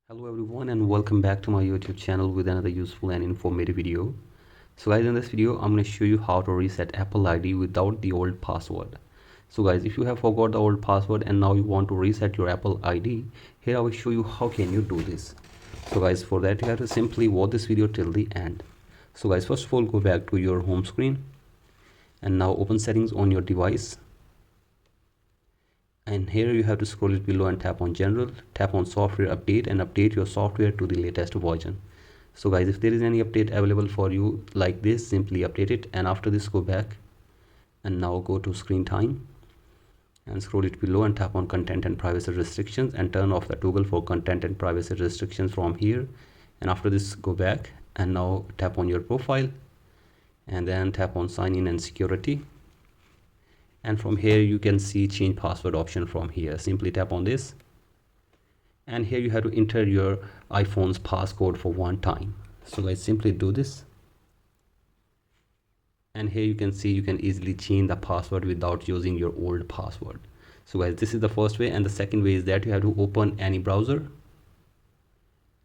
Hello everyone and welcome back to my YouTube channel with another useful and informative video. So guys, in this video I'm going to show you how to reset Apple ID without the old password. So guys, if you have forgot the old password and now you want to reset your Apple ID, here I will show you how can you do this. So guys, for that you have to simply watch this video till the end. So guys, first of all go back to your home screen and now open settings on your device. And here you have to scroll it below and tap on general, tap on software update and update your software to the latest version. So guys, if there is any update available for you like this, simply update it, and after this go back and now go to screen time and scroll it below and tap on content and privacy restrictions and turn off the toggle for content and privacy restrictions from here. And after this go back and now tap on your profile and then tap on sign in and security. And from here you can see change password option from here. Simply tap on this and here you have to enter your iPhone's passcode for one time. So guys, simply do this and here you can see you can easily change the password without using your old password. So guys, this is the first way, and the second way is that you have to open any browser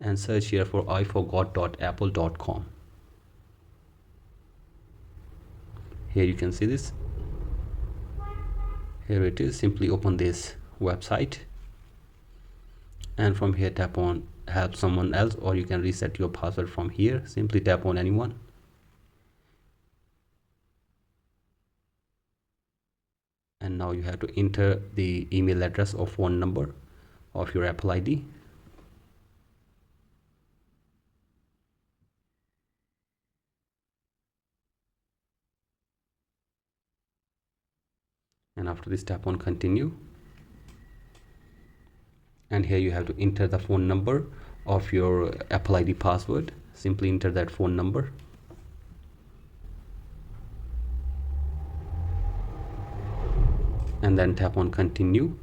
and search here for iforgot.apple.com. Here you can see this. Here it is. Simply open this website and from here tap on help someone else, or you can reset your password from here. Simply tap on anyone and now you have to enter the email address or phone number of your Apple ID. And after this tap on continue and here you have to enter the phone number of your Apple ID password. Simply enter that phone number and then tap on continue,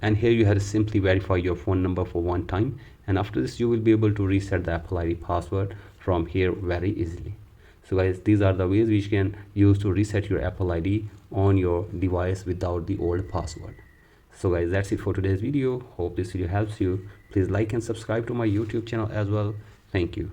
and here you have to simply verify your phone number for one time, and after this you will be able to reset the Apple ID password from here very easily. So guys, these are the ways which you can use to reset your Apple ID on your device without the old password. So guys, that's it for today's video. Hope this video helps you. Please like and subscribe to my YouTube channel as well. Thank you.